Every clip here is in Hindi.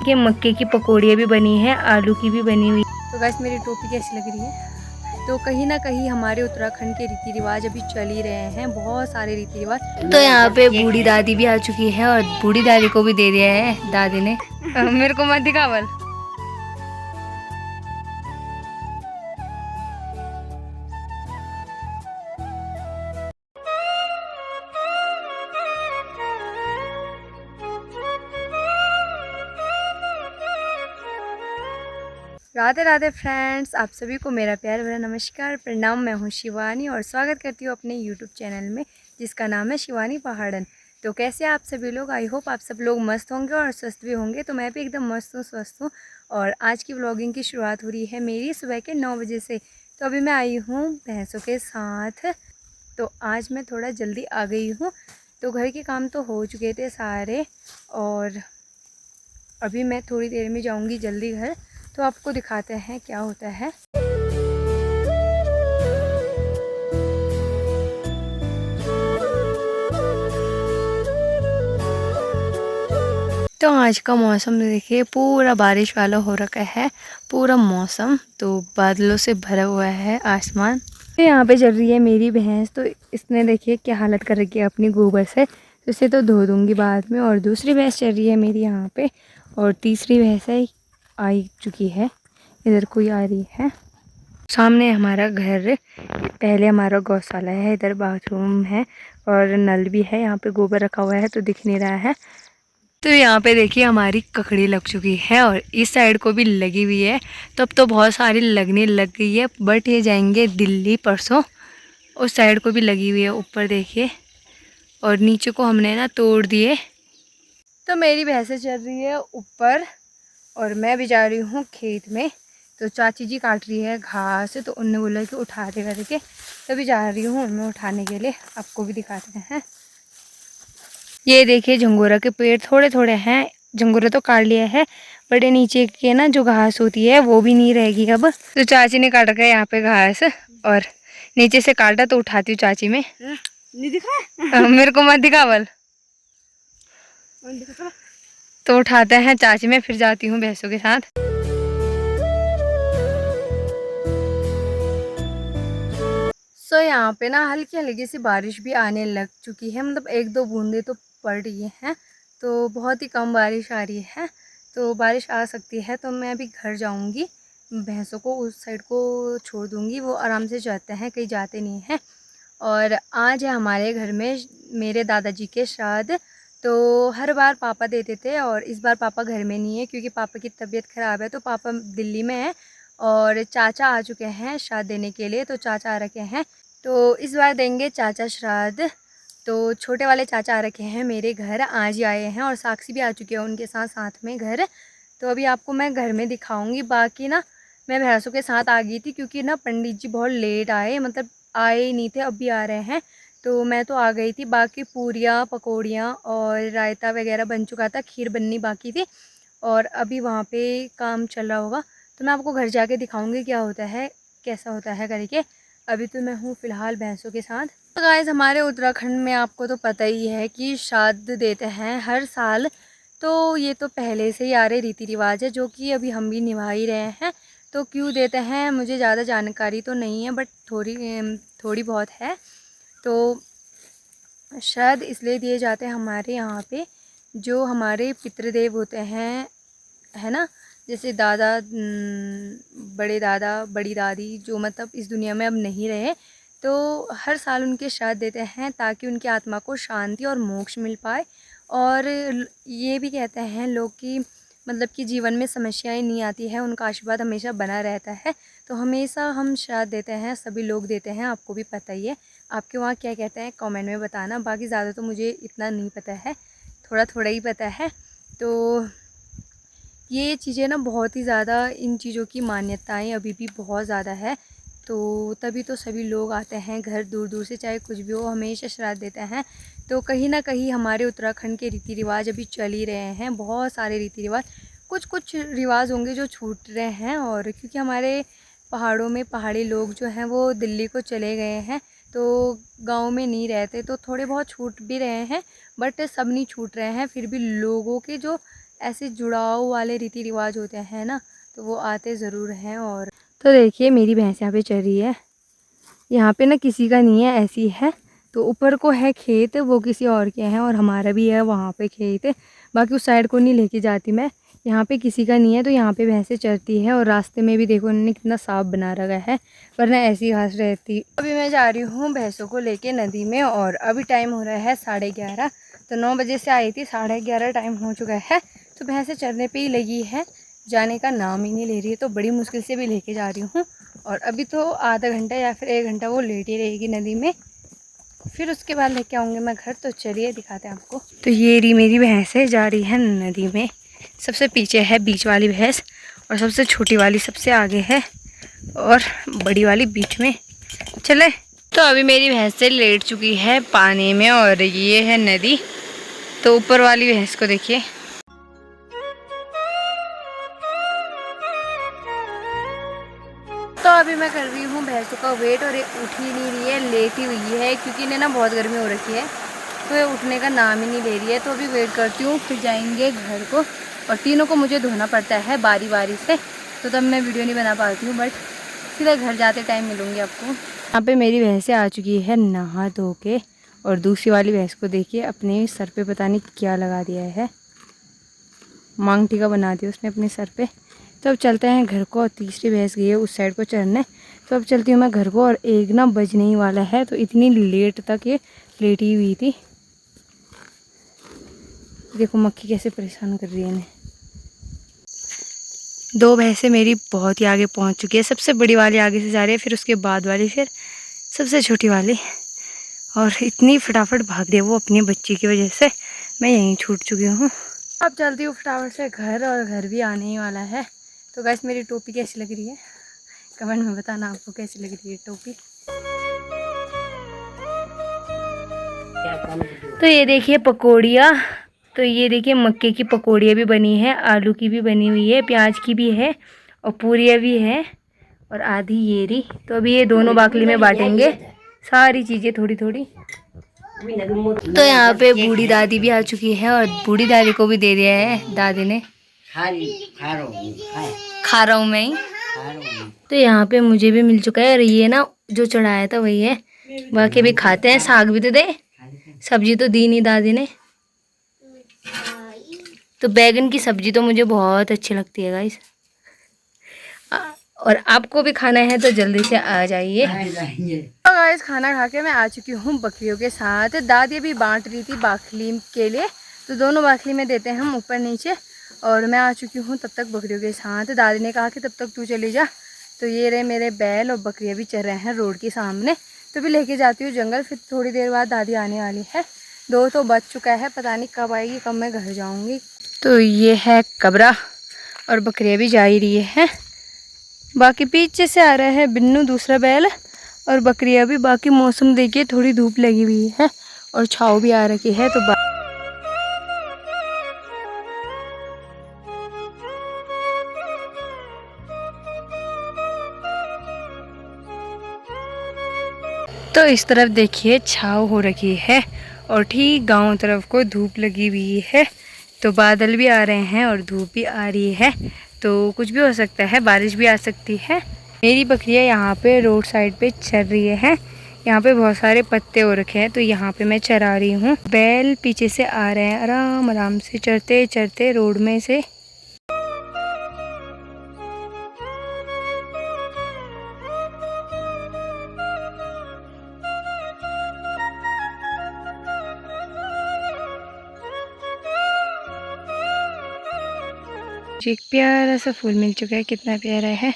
देखिए मक्के की पकौड़ियाँ भी बनी है, आलू की भी बनी हुई। तो गाइस मेरी टोपी कैसी लग रही है? तो कहीं ना कहीं हमारे उत्तराखंड के रीति रिवाज अभी चल ही रहे हैं, बहुत सारे रीति रिवाज। तो यहाँ पे बूढ़ी दादी भी आ चुकी है और बूढ़ी दादी को भी दे दिया है दादी ने। मेरे को मत दिखावल। राधे राधे फ्रेंड्स, आप सभी को मेरा प्यार भरा नमस्कार प्रणाम। मैं हूँ शिवानी और स्वागत करती हूँ अपने यूट्यूब चैनल में जिसका नाम है शिवानी पहाड़न। तो कैसे आप सभी लोग? आई होप आप सब लोग मस्त होंगे और स्वस्थ भी होंगे। तो मैं भी एकदम मस्त हूँ, स्वस्थ हूँ। और आज की व्लॉगिंग की शुरुआत हो रही है मेरी सुबह के 9 बजे से। तो अभी मैं आई हूँ भैंसों के साथ। तो आज मैं थोड़ा जल्दी आ गई हूँ। तो घर के काम तो हो चुके थे सारे और अभी मैं थोड़ी देर में जाऊँगी जल्दी घर। तो आपको दिखाते हैं क्या होता है। तो आज का मौसम देखिए पूरा बारिश वाला हो रखा है, पूरा मौसम तो बादलों से भरा हुआ है आसमान। तो यहाँ पे चल रही है मेरी भैंस। तो इसने देखिए क्या हालत कर रखी है अपनी गोबर से। तो इसे तो धो दूँगी बाद में। और दूसरी भैंस चल रही है मेरी यहाँ पे और तीसरी भैंस है आ चुकी है। इधर कोई आ रही है। सामने हमारा घर, पहले हमारा गौशाला है, इधर बाथरूम है और नल भी है। यहाँ पे गोबर रखा हुआ है तो दिख नहीं रहा है। तो यहाँ पे देखिए हमारी ककड़ी लग चुकी है और इस साइड को भी लगी हुई है। तो अब तो बहुत सारी लगने लग गई है, बट ये जाएंगे दिल्ली परसों। उस साइड को भी लगी हुई है ऊपर देखिए, और नीचे को हमने ना तोड़ दिए। तो मेरी भैंसें चल रही है ऊपर और मैं भी जा रही हूँ खेत में। तो चाची जी काट रही है घास, तो उनने बोला कि उठा दे करके, तभी जा रही हूँ उनमें उठाने के लिए। आपको भी दिखाते हैं। ये देखिए झंगोरा के पेड़ थोड़े थोड़े हैं, झंगोरा तो काट लिया है, बट ये नीचे के ना जो घास होती है वो भी नहीं रहेगी अब। तो चाची ने काट रखा है यहाँ पे घास और नीचे से काटा तो उठाती हूँ चाची में। नहीं दिखा मेरे को मत दिखावल। तो उठाते हैं चाची में, फिर जाती हूँ भैंसों के साथ। सो यहाँ पे ना हल्की हल्की सी बारिश भी आने लग चुकी है, मतलब एक दो बूंदे तो पड़ रही हैं। तो बहुत ही कम बारिश आ रही है, तो बारिश आ सकती है। तो मैं अभी घर जाऊँगी, भैंसों को उस साइड को छोड़ दूँगी, वो आराम से जाते हैं, कहीं जाते नहीं हैं। और आज है हमारे घर में मेरे दादाजी के श्राद्ध। तो हर बार पापा देते थे और इस बार पापा घर में नहीं है क्योंकि पापा की तबीयत ख़राब है। तो पापा दिल्ली में है और चाचा आ चुके हैं श्राद्ध देने के लिए। तो चाचा आ रखे हैं, तो इस बार देंगे चाचा श्राद्ध। तो छोटे वाले चाचा आ रखे हैं मेरे घर, आज ही आए हैं। और साक्षी भी आ चुकी है उनके साथ साथ में घर। तो अभी आपको मैं घर में दिखाऊंगी। बाकी ना मैं भैंसों के साथ आ गई थी क्योंकि ना पंडित जी बहुत लेट आए, मतलब आए ही नहीं थे, अभी आ रहे हैं। तो मैं तो आ गई थी। बाकी पूरियाँ पकौड़ियाँ और रायता वगैरह बन चुका था, खीर बननी बाकी थी और अभी वहाँ पे काम चल रहा होगा। तो मैं आपको घर जाके दिखाऊंगी क्या होता है, कैसा होता है करके। अभी तो मैं हूँ फ़िलहाल भैंसों के साथ। तो गाइस हमारे उत्तराखंड में आपको तो पता ही है कि श्राद्ध देते हैं हर साल। तो ये तो पहले से ही आ रहे रीति रिवाज है जो कि अभी हम भी निभा ही रहे हैं। तो क्यों देते हैं मुझे ज़्यादा जानकारी तो नहीं है, बट थोड़ी बहुत है। तो श्राद्ध इसलिए दिए जाते हैं हमारे यहाँ पे, जो हमारे पितृदेव होते हैं, है ना, जैसे दादा, बड़े दादा, बड़ी दादी, जो मतलब इस दुनिया में अब नहीं रहे। तो हर साल उनके श्राद्ध देते हैं ताकि उनकी आत्मा को शांति और मोक्ष मिल पाए। और ये भी कहते हैं लोग कि मतलब कि जीवन में समस्याएं नहीं आती है, उनका आशीर्वाद हमेशा बना रहता है। तो हमेशा हम श्राद्ध देते हैं, सभी लोग देते हैं, आपको भी पता ही है। आपके वहाँ क्या कहते हैं कमेंट में बताना। बाकी ज़्यादा तो मुझे इतना नहीं पता है, थोड़ा थोड़ा ही पता है। तो ये चीज़ें ना बहुत ही ज़्यादा, इन चीज़ों की मान्यताएं अभी भी बहुत ज़्यादा है। तो तभी तो सभी लोग आते हैं घर दूर दूर से, चाहे कुछ भी हो, हमेशा श्राद्ध देते हैं। तो कहीं ना कहीं हमारे उत्तराखंड के रीति रिवाज अभी चल ही रहे हैं, बहुत सारे रीति रिवाज। कुछ कुछ रिवाज होंगे जो छूट रहे हैं, और क्योंकि हमारे पहाड़ों में पहाड़ी लोग जो हैं वो दिल्ली को चले गए हैं, तो गांव में नहीं रहते, तो थोड़े बहुत छूट भी रहे हैं, बट सब नहीं छूट रहे हैं। फिर भी लोगों के जो ऐसे जुड़ाव वाले रीति रिवाज होते हैं ना, तो वो आते ज़रूर हैं। और तो देखिए मेरी भैंस यहाँ पे चल रही है। यहाँ पे ना किसी का नहीं है, ऐसी है। तो ऊपर को है खेत, वो किसी और के हैं, और हमारा भी है वहाँ पे खेत। बाकी उस साइड को नहीं लेके जाती मैं, यहाँ पे किसी का नहीं है, तो यहाँ पे भैंसें चरती है। और रास्ते में भी देखो उन्होंने कितना साफ बना रखा है, वरना ऐसी घास रहती। अभी मैं जा रही हूँ भैंसों को लेके नदी में, और अभी टाइम हो रहा है 11:30। तो 9 बजे से आई थी, 11:30 टाइम हो चुका है। तो भैंसें चरने पर ही लगी है, जाने का नाम ही नहीं ले रही है। तो बड़ी मुश्किल से भी लेके जा रही हूँ, और अभी तो आधा घंटा या फिर 1 घंटा वो लेटी रहेगी नदी में, फिर उसके बाद लेके आऊँगी मैं घर। तो चलिए दिखाते हैं आपको। तो ये रही मेरी भैंस है, जा रही है नदी में। सबसे पीछे है बीच वाली भैंस, और सबसे छोटी वाली सबसे आगे है, और बड़ी वाली बीच में। चले। तो अभी मेरी भैंस से लेट चुकी है पानी में, और ये है नदी। तो ऊपर वाली भैंस को देखिए। तो अभी मैं कर रही हूँ भैंसों का वेट, और ये उठ ही नहीं रही है, लेटी हुई है, क्योंकि इन्हें ना बहुत गर्मी हो रखी है, तो ये उठने का नाम ही नहीं ले रही है। तो अभी वेट करती हूँ, फिर जाएंगे घर को। और तीनों को मुझे धोना पड़ता है बारी बारी से, तो तब मैं वीडियो नहीं बना पाती हूँ, बट सीधा घर जाते टाइम मिलूँगी आपको। यहाँ पे मेरी भैंसें आ चुकी है नहा धो के, और दूसरी वाली भैंस को देखिए अपने सर पे पता नहीं क्या लगा दिया है, मांग टीका बना दिया उसने अपने सर पे। तो अब चलते हैं घर को, और तीसरी भैंस गई है उस साइड को चढ़ने। तो अब चलती हूँ मैं घर को, और 1 ना बजने ही वाला है। तो इतनी लेट तक ये लेटी हुई थी। देखो मक्खी कैसे परेशान कर रही है इन्हें। 2 भैंसें मेरी बहुत ही आगे पहुँच चुकी है। सबसे बड़ी वाली आगे से जा रही है, फिर उसके बाद वाली, फिर सबसे छोटी वाली। और इतनी फटाफट भाग रही है वो अपनी बच्ची की वजह से, मैं यहीं छूट चुकी हूँ। अब चलती हूँ फटाफट से घर, और घर भी आने ही वाला है। तो गाइस मेरी टोपी कैसी लग रही है कमेंट में बताना, आपको कैसी लग रही है टोपी। तो ये देखिए पकौड़ियाँ, तो ये देखिए मक्के की पकौड़ियाँ भी बनी है, आलू की भी बनी हुई है, प्याज की भी है, और पूरियाँ भी है, और आधी ये रही। तो अभी ये दोनों बाकली में बांटेंगे सारी चीज़ें थोड़ी थोड़ी। तो यहाँ पे बूढ़ी दादी भी आ चुकी है, और बूढ़ी दादी को भी दे दिया है दादी ने। खा रहा हूँ मैं ही। तो यहाँ पे मुझे भी मिल चुका है, और ये ना जो चढ़ाया था वही है, बाकी भी खाते हैं। साग भी तो दे, सब्जी तो दी नहीं दादी ने। तो बैगन की सब्जी तो मुझे बहुत अच्छी लगती है गाइस, और आपको भी खाना है तो जल्दी से आ जाइए। तो गाइस खाना खा के मैं आ चुकी हूँ बकरियों के साथ। दादी भी बांट रही थी बाखली के लिए, तो दोनों बाखली में देते हैं हम ऊपर नीचे। और मैं आ चुकी हूँ तब तक बकरियों के साथ। दादी ने कहा कि तब तक तू चली जा। तो ये रहे मेरे बैल, और बकरियाँ भी चल रहे हैं रोड के सामने। तो भी लेके जाती हूँ जंगल, फिर थोड़ी देर बाद दादी आने वाली है। 2 तो बज चुका है, पता नहीं कब आएगी, कब मैं घर जाऊँगी। तो ये है कबरा, और बकरियाँ भी जा ही रही है। बाकी पीछे से आ रहा है बिन्नू दूसरा बैल, और बकरियाँ भी। बाकी मौसम देखिए, थोड़ी धूप लगी हुई है, और छाँव भी आ रखी है। तो इस तरफ देखिए छाँव हो रखी है, और ठीक गांव तरफ को धूप लगी हुई है। तो बादल भी आ रहे हैं, और धूप भी आ रही है। तो कुछ भी हो सकता है, बारिश भी आ सकती है। मेरी बकरियां यहाँ पे रोड साइड पे चर रही है। यहाँ पे बहुत सारे पत्ते हो रखे हैं, तो यहाँ पे मैं चरा रही हूँ। बैल पीछे से आ रहे हैं, आराम आराम से चरते चरते रोड में से। एक प्यारा सा फूल मिल चुका है, कितना प्यारा है।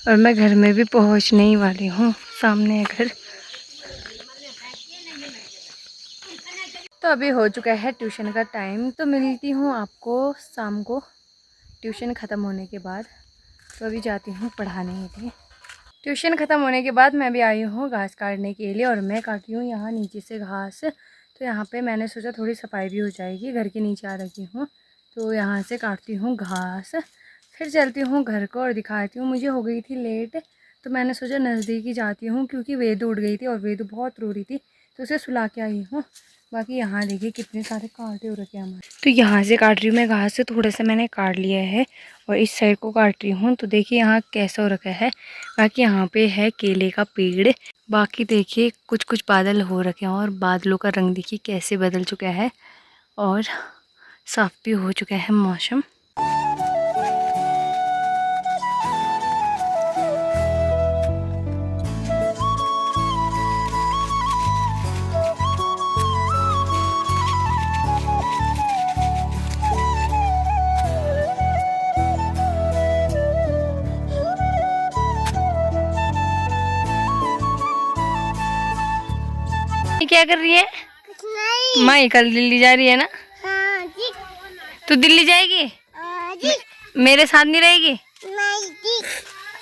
और मैं घर में भी पहुंचने ही वाली हूँ, सामने है घर। तो अभी हो चुका है ट्यूशन का टाइम, तो मिलती हूँ आपको शाम को ट्यूशन ख़त्म होने के बाद। तो अभी जाती हूँ पढ़ाने के लिए। ट्यूशन ख़त्म होने के बाद मैं भी आई हूँ घास काटने के लिए, और मैं काटी हूँ यहाँ नीचे से घास। तो यहाँ पे मैंने सोचा थोड़ी सफाई भी हो जाएगी, घर के नीचे आ रखी हूँ। तो यहाँ से काटती हूँ घास, फिर चलती हूँ घर को और दिखाती हूँ। मुझे हो गई थी लेट, तो मैंने सोचा नज़दीक ही जाती हूँ, क्योंकि वेदू उठ गई थी और वेदू बहुत रो रही थी, तो उसे सुला के आई हूँ। बाकी यहाँ देखिए कितने सारे कांटे हो रखे हैं हमारे। तो यहाँ से काट रही हूँ मैं, घास से थोड़ा सा मैंने काट लिया है और इस साइड को काट रही हूँ। तो देखिए यहाँ कैसा हो रखा है। बाकी यहाँ पे है केले का पेड़। बाकी देखिए कुछ कुछ बादल हो रखे हैं और बादलों का रंग देखिए कैसे बदल चुका है और साफ भी हो चुका है मौसम। क्या कर रही है? माई कल दिल्ली जा रही है ना? हाँ जी। तू दिल्ली जाएगी? हाँ जी। मेरे साथ नहीं रहेगी? नहीं जी।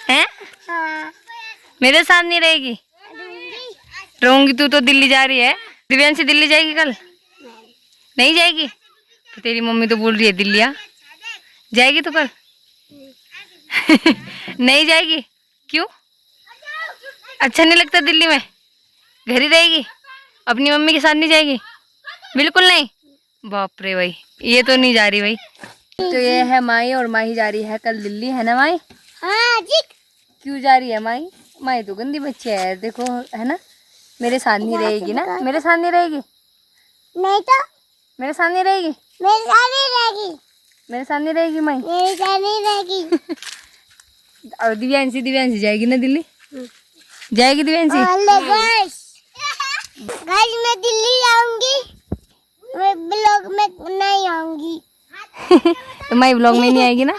हैं? हाँ। मेरे साथ नहीं रहेगी? रहूंगी। तू तो दिल्ली जा रही है। दिव्यांशी दिल्ली जाएगी कल? नहीं जाएगी? तो तेरी मम्मी तो बोल रही है दिल्ली आ जाएगी तो कल। नहीं जाएगी? क्यों? अच्छा नहीं लगता दिल्ली में? घर ही रहेगी? अपनी मम्मी के साथ नहीं जाएगी? बिल्कुल नहीं। बाप रे भाई, ये तो नहीं जा रही भाई। तो ये है माई और माही जा रही है कल दिल्ली, है ना माई? हाँ जी। क्यों जा रही है माई? माई तो गंदी बच्ची है देखो, है ना? मेरे साथ नहीं रहेगी ना? मेरे साथ नहीं रहेगी? नहीं तो मेरे साथ नहीं रहेगी? मेरे साथ नहीं रहेगी। मेरे साथ नहीं रहेगी माई? मेरे साथ नहीं रहेगी। और दिव्यांशी जाएगी ना दिल्ली? जाएगी दिव्यांशी? गाइस मैं दिल्ली जाऊंगी, मैं ब्लॉग में नहीं आऊंगी। तो मैं ब्लॉग में नहीं आएगी ना?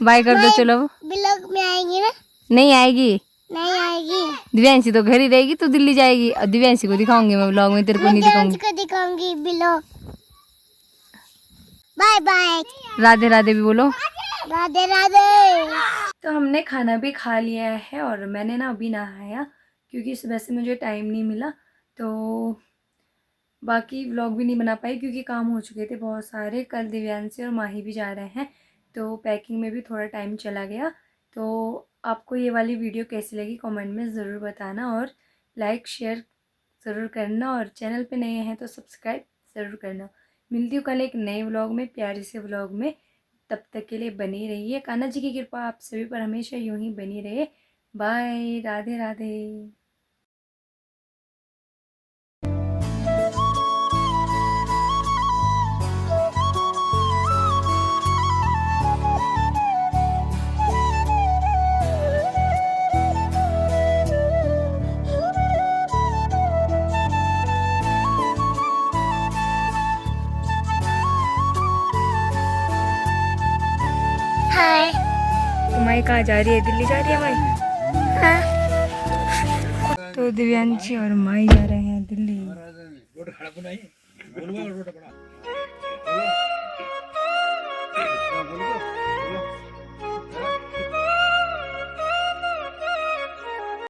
बाय कर दो चलो। ब्लॉग में आएगी ना? नहीं आएगी। नहीं आएगी। दिव्यांशी तो घर ही रहेगी, तो दिल्ली जाएगी। और दिव्यांशी को दिखाऊंगी मैं ब्लॉग में, तेरे को नहीं दिखाऊंगी। को दिखाऊंगी blog. Bye bye. Radhe Radhe भी बोलो। राधे राधे। तो हमने खाना भी खा लिया है और मैंने ना अभी नहाया क्योंकि सुबह से मुझे टाइम नहीं मिला, तो बाकी व्लॉग भी नहीं बना पाई क्योंकि काम हो चुके थे बहुत सारे। कल दिव्यांशी और माही भी जा रहे हैं, तो पैकिंग में भी थोड़ा टाइम चला गया। तो आपको ये वाली वीडियो कैसी लगी कमेंट में ज़रूर बताना और लाइक शेयर ज़रूर करना और चैनल पे नए हैं तो सब्सक्राइब ज़रूर करना। मिलती हूँ कल एक नए व्लॉग में, प्यारे से व्लॉग में। तब तक के लिए बनी रहिए। कान्हा जी की कृपा आप सभी पर हमेशा यूँ ही बनी रहे। बाय। राधे राधे। हाय। तो माई कहाँ जा रही है? दिल्ली जा रही है माई? हाँ। तो दिव्यांशी और माई जा रहे हैं दिल्ली।